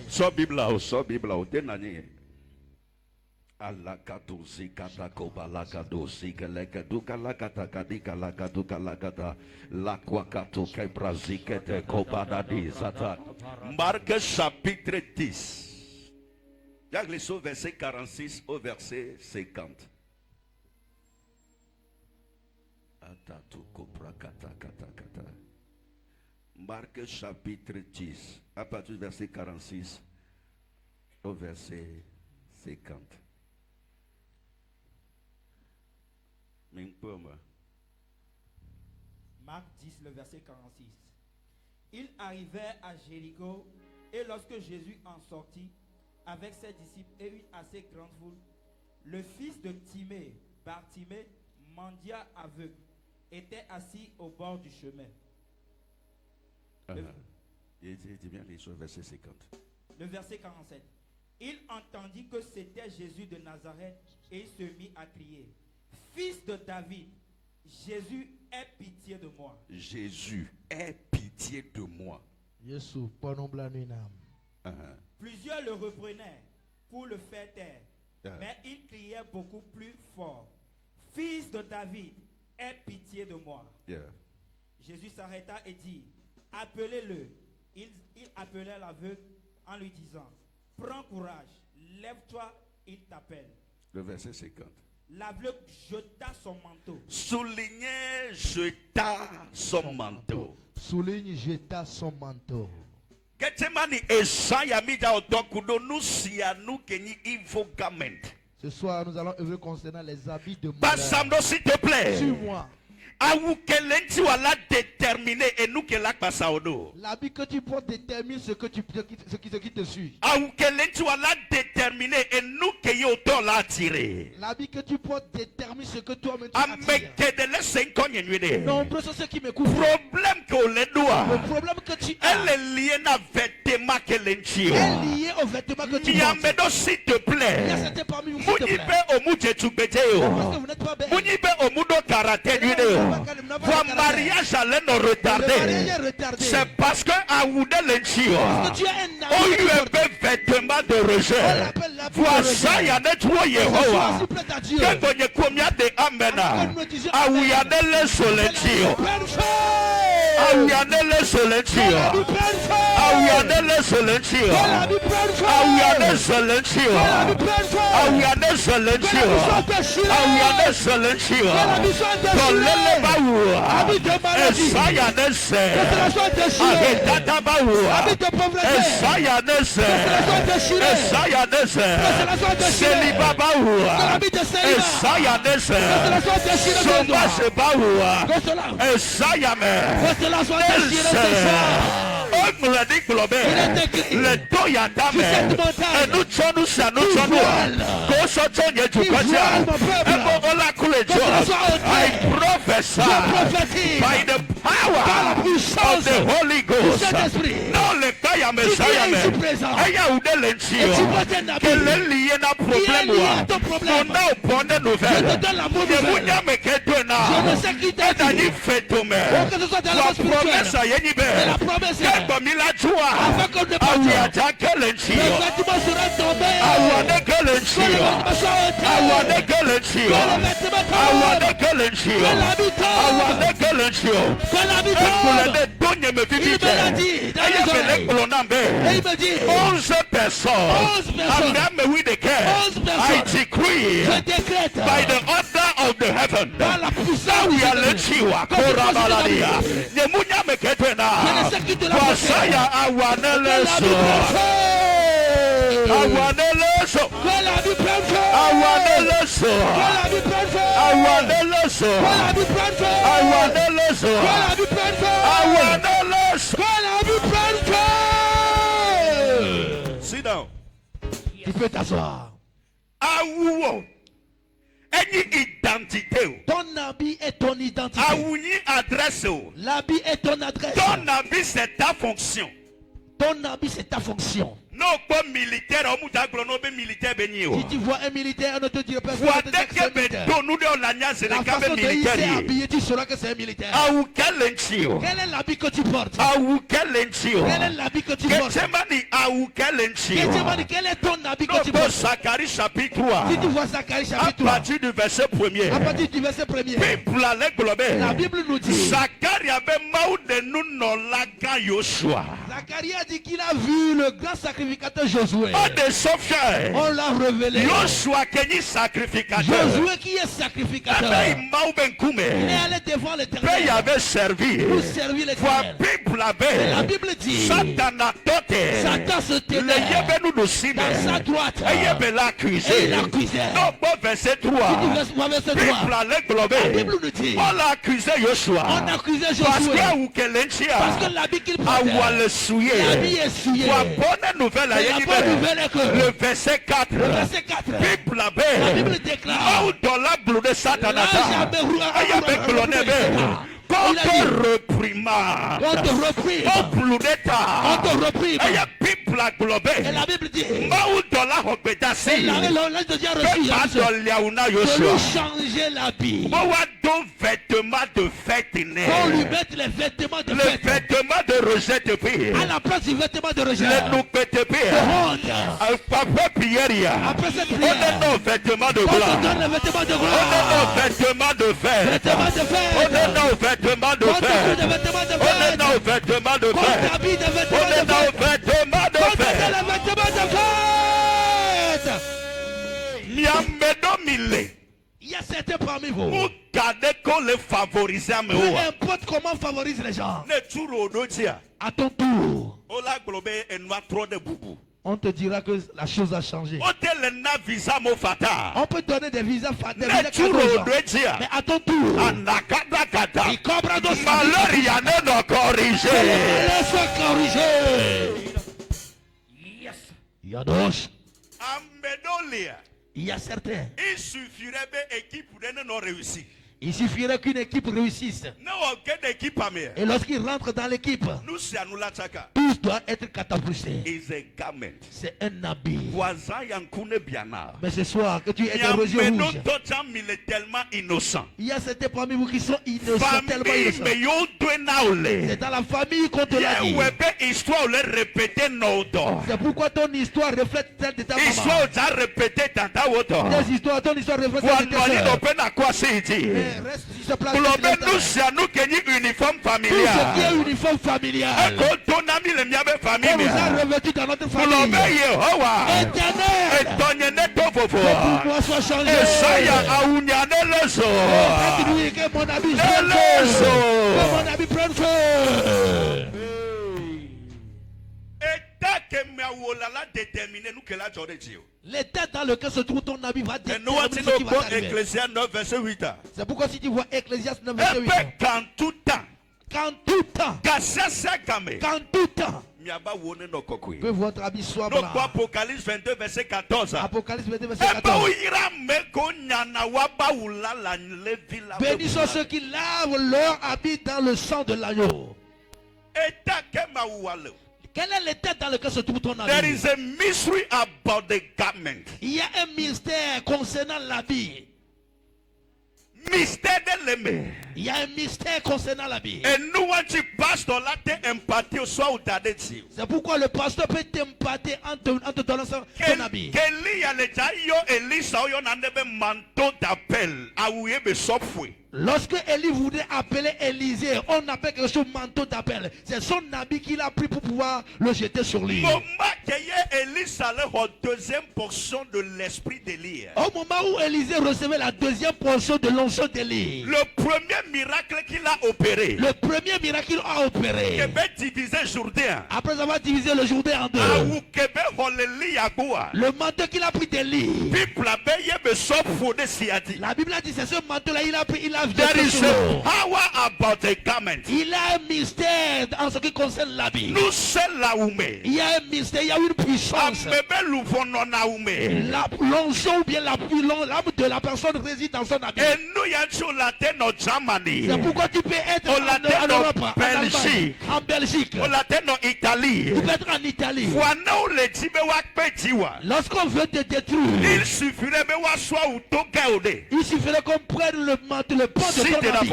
So Bible, so Bible, tenani. Alakatu zikata kobalakadu zikelekadu kalakata kadika lakadu kalakata lakwakato kebrazikete kobadadi zata. Marc chapitre 10. Jacques les au verset 46 au verset 50. Atatu koprakata kata kata. Marc chapitre 10, à partir du verset 46 au verset 50. Marc 10, le verset 46. Il arrivait à Jéricho, et lorsque Jésus en sortit avec ses disciples et une assez grande foule, le fils de Timée, Bartimée, mendiant aveugle, était assis au bord du chemin. Il dit bien les choses, verset 50. Le verset 47. Il entendit que c'était Jésus de Nazareth et il se mit à crier: Fils de David, Jésus, aie pitié de moi. Jésus, aie pitié de moi. Plusieurs le reprenaient pour le faire taire, mais il criait beaucoup plus fort: Fils de David, aie pitié de moi. Jésus s'arrêta et dit: Appelez-le. Il appelait l'aveugle en lui disant: Prends courage, lève-toi, il t'appelle. Le verset 50. L'aveugle jeta son manteau. Soulignez, jeta son manteau. Souligne, jeta son manteau. Ce soir, nous allons œuvrer concernant les habits de Bassando, s'il te plaît. Suis-moi. L'habit que tu portes détermine ce qui te suit. L'habit que tu portes détermine ce que toi-même tu attires. Nombreux sont ceux qui me couvrent. Le problème que tu as est lié au vêtement que tu portes. S'il te plaît. Il y a certains parmi vous, s'il te plaît. Parce que vous n'êtes pas belle. Votre mariage allait nous retarder. C'est parce que à Oudelenchio, on lui avait vêtement de rejet. Voici, il y a des trois Yehowa. Quand on y a combien de Amena, à Ouyanele Solenchio, à Ouyanele Solenchio, à Ouyanele Solenchio, à Ouyanele Solenchio, à Ouyanele Solenchio, à Ouyanele Solenchio. Kolele baoua, Esaya nese, Agetata baoua, Esaya nese, Esaya nese, Seliba baoua, Esaya nese, Somase baoua, Esaya me, le toya dame, et nous sommes I prophesy by the power of the Holy Ghost. Non, le kaya Messiah me. Aya udelenchio. Quel lien na problème? On a au point de nouvelle. Je vous dis me que na. Dani fetome. La promesse a yenibe. Kemba mila chua. Awi kelenchio. Awane kelenchio. Awane kelenchio. Awane kelenchio. Awane kelenchio. Ekule de donye me vivite. Aya bele kolonambe. 11 personnes. Amame we de I decree by the order of the heaven. We are lechiwa korabaladia. Nemunya me ketena. Wasaya awane leso. Awane leso. Awane leso. Awane leso. Awane leso. Awane leso. Sit down. Tu peux t'asseoir. Awuo. Any identité. Ton habit est ton identité. Awuni adresse. L'habit est ton adresse. Ton habit c'est ta fonction. Ton habit c'est ta fonction. Si tu vois un militaire, on ne te dira pas que c'est un militaire. La façon dont il s'est habillé, tu sauras que c'est un militaire. Quel est l'habit que tu portes? Quel est l'habit que tu portes? Quel est ton habit que tu portes? Zacharie chapitre 3. Si tu vois Zacharie chapitre 3, à partir du verset 1er. À partir du verset 1er. La Bible nous dit. Zacharie a dit qu'il a vu le grand sacrificateur Josué. On l'a révélé. Josué qui est sacrificateur. Il est allé devant l'Éternel. Pour servir l'Éternel. La Bible dit. Satan se tenait dans sa droite. Et il accusait. Verset 3. La Bible nous dit. On l'a accusé Joshua. Parce que l'habit qu'il portait, l'habit est souillé. La bonne nouvelle est que le verset 4. La Bible déclare. Quand on reprima, et la Bible dit, de lui changer l'habit. On lui mette les vêtements de fête. Les vêtements de rejet de paix. À la place du vêtement de rejet. Après cette prière, on est nos vêtements de gloire. On est nos vêtements de fête. On est nos vêtements de fête. On est nos vêtements de fête. On est nos vêtements de fête. Il y a certains parmi vous. Regardez qu'on les favorise. Peu importe comment on favorise les gens. À ton tour. On te dira que la chose a changé. On peut donner des visas fatals. Mais à ton tour. Il cobra dos malheur, il y en a non corrigé. Yes. Il y a d'autres. Il y a certains. Il suffirait qu'une équipe réussisse. Et lorsqu'ils rentrent dans l'équipe, tous doivent être catapultés. C'est un habit. Mais ce soir, que tu es des rosiers rouges. Il y a certains parmi vous qui sont innocents, tellement innocents. C'est dans la famille qu'on te l'a dit. C'est pourquoi ton histoire reflète celle de ta maman. Ton histoire reflète celle de ta soeur. Reste sur sa place. Tout ce qui est uniforme familial. On nous a revêtus dans notre famille. Éternel. Que pour moi soit changé. Que mon habit prenne feu. L'état dans lequel se trouve ton habit va déterminer ce qui va t'arriver. C'est pourquoi si tu vois Ecclésiaste 9, verset 8. Qu'en tout temps. Que votre habit soit blanc. Apocalypse 22, verset 14. Apocalypse 22, verset 14. Bénis sont ceux qui lavent leur habit dans le sang de l'agneau. Quel est l'état dans lequel se trouve ton habit? There is a mystery about the garment. Il y a un mystère concernant l'habit. Mystère de l'aimer. Il y a un mystère concernant l'habit. Et nous, c'est pourquoi le pasteur peut t'émpater en te donnant son habit. Lorsque Élie voulait appeler Élisée, on appelle quelque chose manteau d'appel. C'est son habit qu'il a pris pour pouvoir le jeter sur lui. Au moment où Élisée recevait la deuxième portion de l'onction d'Élie, le premier miracle qu'il a opéré, après avoir divisé le Jourdain en deux, le manteau qu'il a pris d'Élie, la Bible a dit c'est ce manteau là il a pris, there is a power about a garment. Il a un mystère en ce qui concerne l'habit. Il y a un mystère, il y a une puissance. L'onction ou bien l'âme de la personne réside dans son habit. Germany. C'est pourquoi tu peux être en Europe, en Belgique. En Italie. Tu peux être en Italie. Lorsqu'on veut te détruire, il suffirait qu'on prenne le pont de ton ami.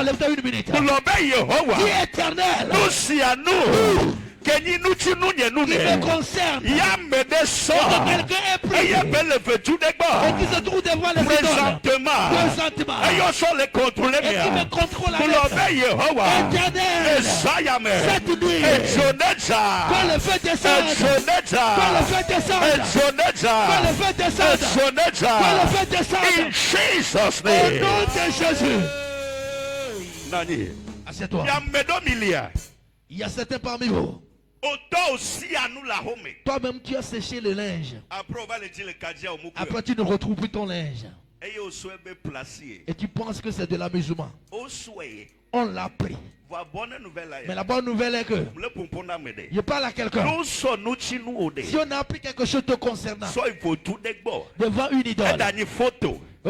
Lève-toi une minute. Dis éternel. Qui me concerne. Que quelqu'un est pris. Et qui se trouve devant les présentement. Et qui me contrôle la lettre. Éternel. Cette nuit. Quand le feu descende. Quand le feu descende. Quand le feu descende. Quand le feu descende. In Jesus' Au name. nom de Jésus. Nani. Assieds-toi. Il y a certains parmi vous. Toi-même, tu as séché le linge. Après, tu ne retrouves plus ton linge. Et tu penses que c'est de l'amusement. On l'a pris. Mais la bonne nouvelle est que je parle à quelqu'un. Si on a appris quelque chose te concernant devant une idole,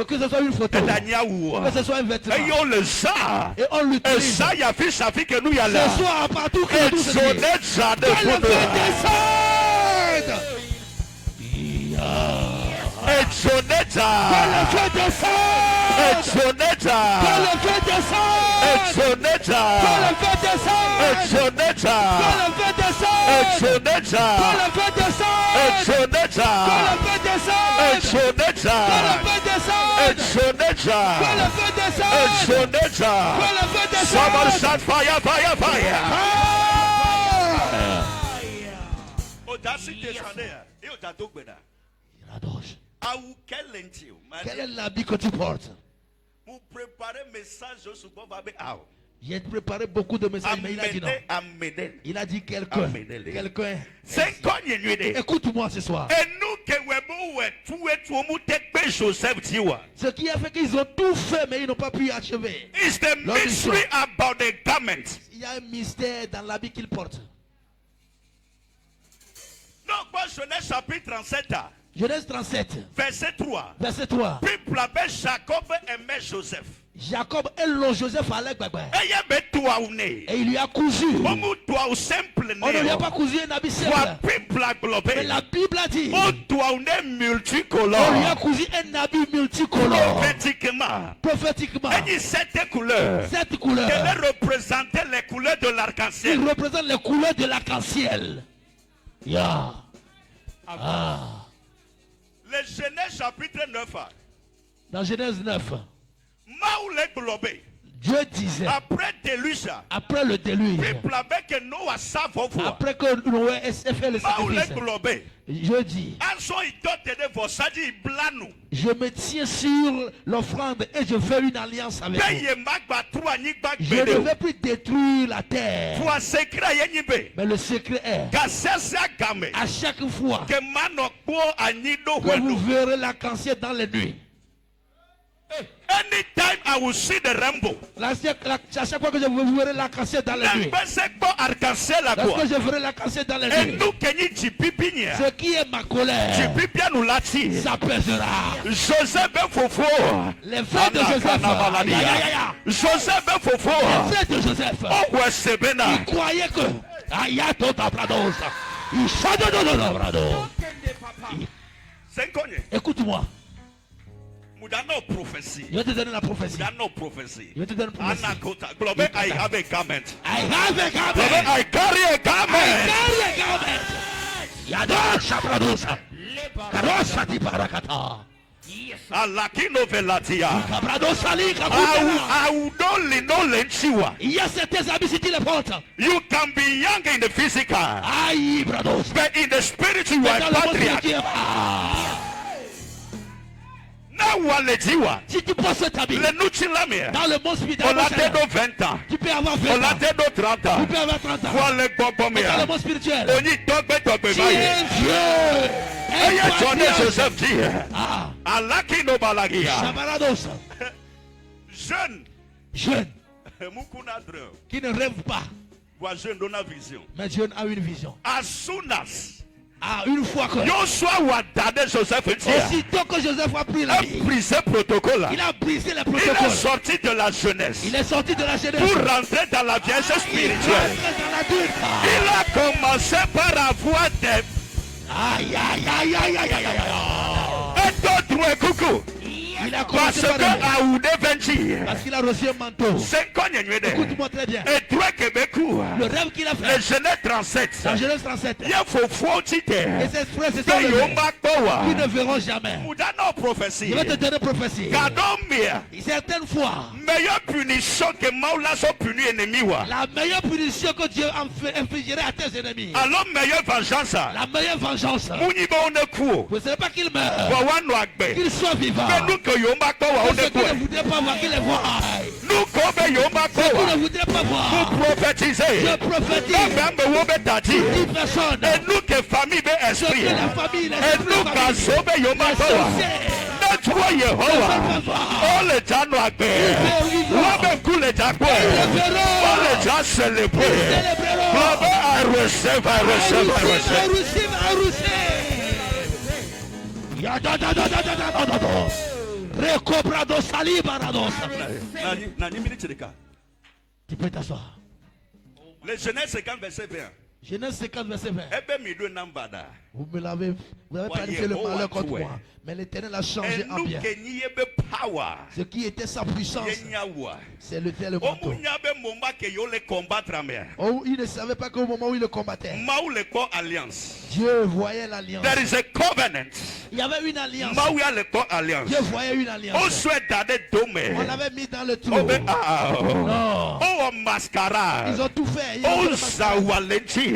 que ce soit une photo, que ce soit un vêtement, et on l'utilise. Ce soir, partout que nous sommes, que le feu descende. Exoneta. Que le feu descende. Exoneta. Que le feu descende. Exoneta. Que le feu descende. Exoneta. Que le feu descende. Exoneta. Que le feu descende. Exoneta. Que le feu descende. Exoneta. Que le feu descende. Exoneta. Que le feu descende. Exoneta. Que le feu descende. Somebody shout fire, fire, fire. Quel est l'habit que tu portes? J'ai préparé beaucoup de messages, mais il a dit non. Il a dit quelqu'un. Quelqu'un. Écoute-moi ce soir. Ce qui a fait qu'ils ont tout fait, mais ils n'ont pas pu achever. It's the mystery about the garment. Il y a un mystère dans l'habit qu'ils portent. Genèse chapitre 37. Genèse 37. Verset 3. Verset 3. Jacob aimait Joseph. Jacob aimait Joseph avec Baba. Et il lui a cousu. On ne lui a pas cousu un habit simple. Mais la Bible a dit. On lui a cousu un habit multicolore. Prophétiquement. Cette couleur. Elle représentait les couleurs de l'arc-en-ciel. Il représente les couleurs de l'arc-en-ciel. Yeah. Ah. Le Genèse chapitre 9. Dans Genèse 9. Dieu disait. Après le déluge. Après que Noé ait fait le sacrifice. Je dis. Je me tiens sur l'offrande et je fais une alliance avec vous. Je ne vais plus détruire la terre. Mais le secret est. À chaque fois que vous verrez l'arc-en-ciel dans les nuits. Anytime I will see the rainbow. À chaque fois que je verrai l'arc-en-ciel dans les nuits. Lorsque je verrai l'arc-en-ciel dans les nuits. Ce qui est ma colère s'apaisera. Les frères de Joseph. Les frères de Joseph. Ils croyaient que. Écoute-moi. Je vais te donner la prophétie. Je vais te donner la prophétie. I have a garment. I have a garment. I carry a garment. I carry a garment. Yadosha pradosa. Karosa di parakata. Alakino velatia. Kabradosa li I would only know Lenchiwa. Il y a certains habits si tu les portes. You can be young in the physical. Aïe, brados. But in the spiritual, you are patriarch. Si tu portes cet habit dans le monde spirituel, tu peux avoir 20 ans, tu peux avoir 30 ans. Mais dans le monde spirituel, tu es vieux. Joseph dit, jeune qui ne rêve pas, mais Dieu a une vision. As soon as une fois que aussitôt que Joseph a pris la vie, il a brisé le protocole. Il est sorti de la jeunesse. Il est sorti de la jeunesse pour rentrer dans la vieillesse spirituelle. Il a commencé par avoir des... Aïe, aïe, aïe, aïe, aïe, aïe, aïe. Et d'autres coucou. Il a parce commencé parce qu'il a reçu un manteau. Écoute-moi très bien. Le rêve qu'il a fait. Le Genèse 37. La Genèse 37. Il faut et ses frères se sont levés. Qui ne verront jamais. Je vais te donner une prophétie. Certaines fois. Meilleure punition que Maula puni ennemi. La meilleure punition que Dieu infligerait à tes ennemis. Alors meilleure vengeance. La meilleure vengeance. Vous ne savez pas qu'il meurt. Qu'il soit vivant. Ceux qui ne voudraient pas voir qu'il les voit. Ceux qui ne voudraient pas voir. Vous prophétisez. Je prophétise. Toute personne. Et nous que famille est esprit. Et nous qu'à sauver Yomakoa. Nettoie Yehowa. Oh les gens nous accueillent. On les gens on les gens célébrer. À tu peux t'asseoir. Le Genèse 50 verset 20. Genèse 50 verset 20. Vous m'avez planifié le malheur contre moi. Mais l'Éternel a changé en bien. Ce qui était sa puissance, c'est le tel manteau. Oh, il ne savait pas qu'au moment où il le combattait, Dieu voyait l'alliance. There is a covenant. Il y avait une alliance. Dieu voyait une alliance. On l'avait mis dans le trou. Non. Ils ont tout fait.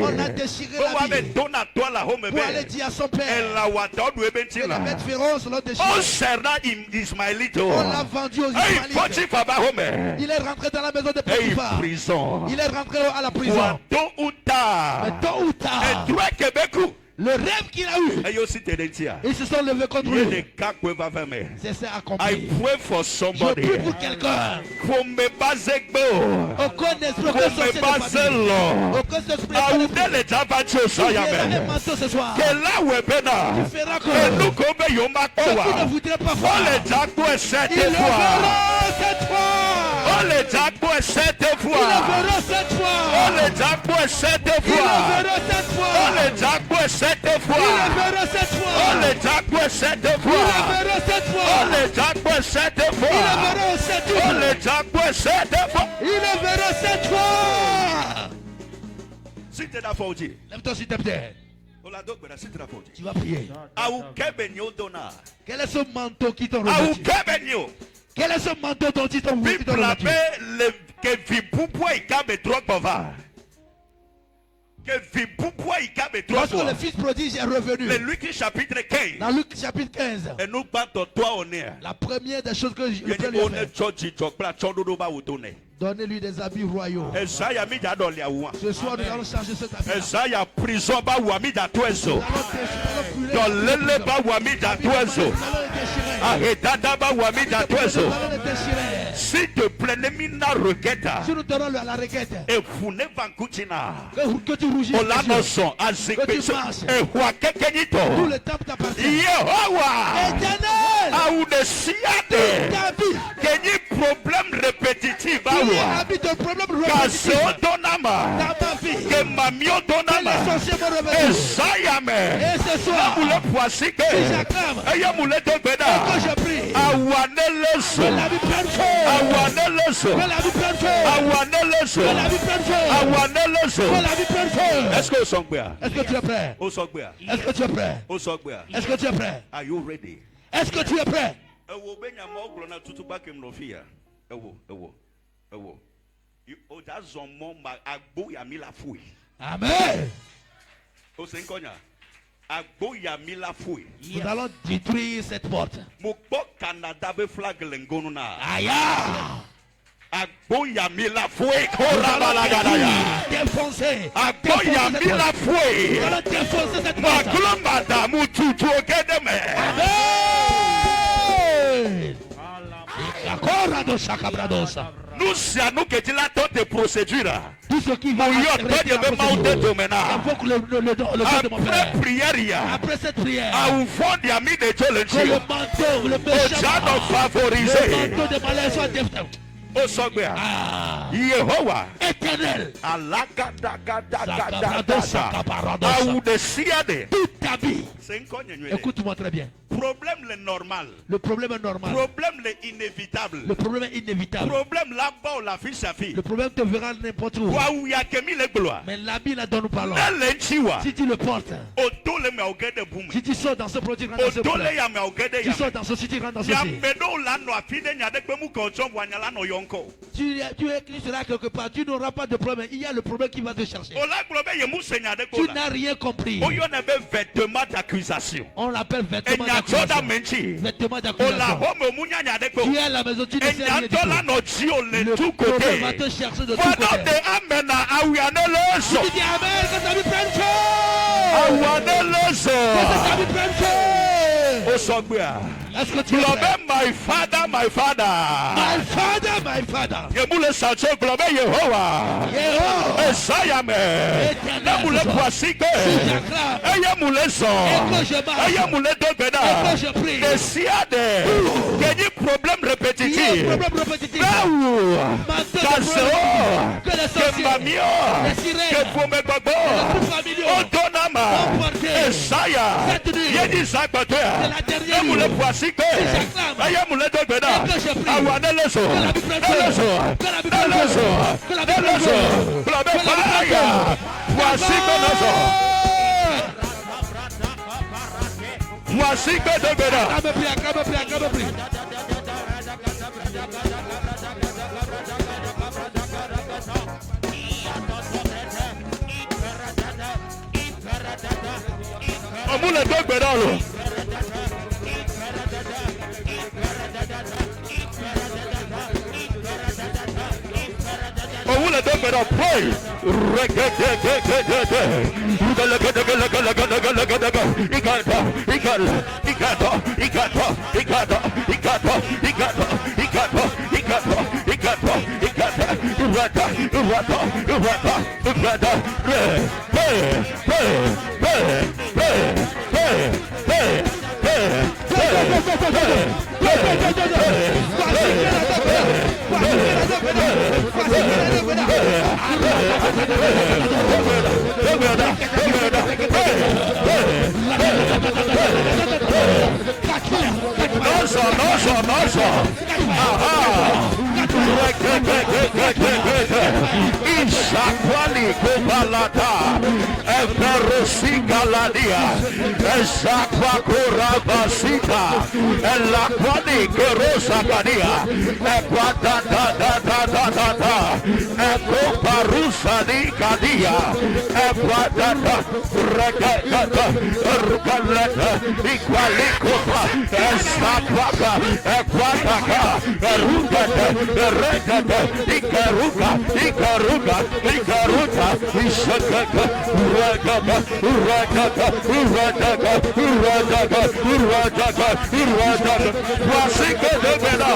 On a déchiré la vie. Pour aller dire à son père. Et les bêtes féroces l'ont déchiré. On l'a vendu aux Ismaélites. Il est rentré dans la maison de Potiphar. Il est rentré à la prison. Mais tôt ou tard, le rêve qu'il a eu, ils se sont levés contre lui. C'est ça accompli. Je prie pour quelqu'un. Aucun esprit un manteau ce soir. Tu feras que ceux qui ne voudraient pas voir, ils le verront cette fois. On les jackpots cette fois. Il le verra cette fois. On les jackpots cette fois. Il le verra cette fois. On les jackpots cette fois. Il le verra cette fois. On les jackpots cette fois. Il le verra cette fois. On les jackpots cette fois. Il le verra cette fois. On les jackpots cette fois. Il le verra cette fois. Si tu es d'accord, lève-toi s'il te plaît. Tu vas prier. Quel est ce manteau qui t'ont revêtu? Quel est ce manteau dont ils t'ont revêtu? Lorsque le fils prodige est revenu, dans Luc chapitre 15, la première des choses que le Père lui a fait, donnez-lui des habits royaux. Ce soir, nous allons changer cet habit. S'il te plaît, si nous donnons la requête, que tu rougis, que tu marches, tout le temps t'appartient. Éternel, problème répétitif. Et ce soir, si j'acclame, que je prie, que la vie prenne feu. Est-ce que tu es prêt? Est-ce que tu es prêt? Est-ce que tu es prêt? Est-ce que tu es prêt? Are you ready? Est-ce que tu es prêt? Amen. Nous allons détruire cette porte. Aïe. Défoncer. Cette porte. Nous sommes que tu l'as toutes les procédures. Tout ce qui va après prière, après cette prière, que le manteau, le manteau de malheur soit défait. Yehovah éternel, toute ta vie. Écoute-moi très bien. Problème le normal. Le problème est normal. Problème le inévitable. Le problème est inévitable. Problème là-bas où la fille s'affiche. Le problème te verra n'importe où. Mais l'habit là dont nous parlons. Si tu le portes. Si tu sors dans ce produit, tu sors dans ce site, tu rentres dans ce site. Tu seras quelque part, tu n'auras pas de problème. Il y a le problème qui va te chercher. Tu n'as rien compris. On l'appelle vêtement d'accusation. Vêtement d'accusation. Tu es à la maison, tu ne sais rien du tout. Le problème va te chercher de tous côtés. Si tu dis amen, que ta vie prenne feu. Que ta vie prenne feu. Est-ce que tu es prêt? My father, my father. My father, my father. Yemule sacho globe Yehovah. Yehovah. Esayame. Namule poisike. Eyamule so. Eyamule dogbeda. Desiade. Quel problème répétitif? Que mamio. Que fomebobo. Odonama. Esaya. Yedi sakbato. Namule poisike. Ayamule dogbeda. Awaneleso. Voici que de Béda. On moule de Béda. On will let them pray. Isakwali Kubalata, Everosingaladia, Esakwakura Basita, Elakwani Kerosakadia, Equatata, Ekoparusani Kadia, Equatata, Rekata, Rukaleta, Equalikopa, Esakwaka, Equataka, Erukata, Rekata, Ikaruka, Ikaruta, Ishakaka, Urakaka, Wasika de Beda.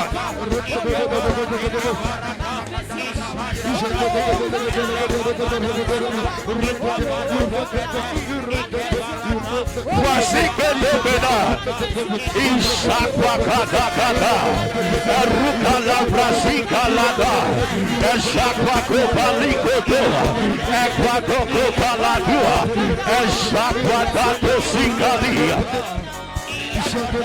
Wasika de Beda. Ishakwakata, Rukala Brasika Lada, Eshakwakopalikoto, Equatokopalatua, Eshakwatato Sikalia.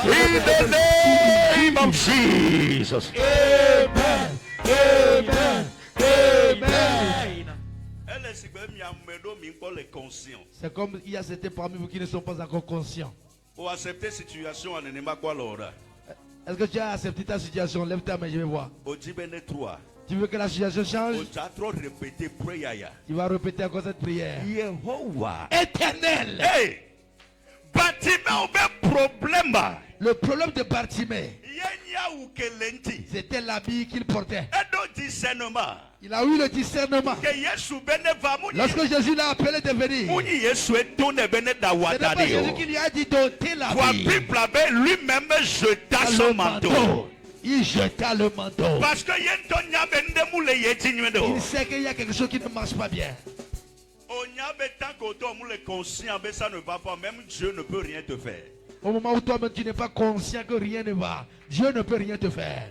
In the name of Jesus. Amen. Amen. Amen. C'est comme il y a certains parmi vous qui ne sont pas encore conscients. Est-ce que tu as accepté ta situation? Lève ta main, je vais voir. Tu veux que la situation change? Tu vas répéter encore cette prière. Yehovah. Éternel. Hey. Le problème de Bartimée, c'était l'habit qu'il portait. Il a eu le discernement. Lorsque Jésus l'a appelé de venir, ce n'est pas Jésus qui lui a dit d'ôter l'habit. Lui-même jeta son manteau. Il jeta le manteau. Parce que il sait qu'il y a quelque chose qui ne marche pas bien. Ça ne va pas, même Dieu ne peut rien te faire. Au moment où toi-même tu n'es pas conscient que rien ne va, Dieu ne peut rien te faire.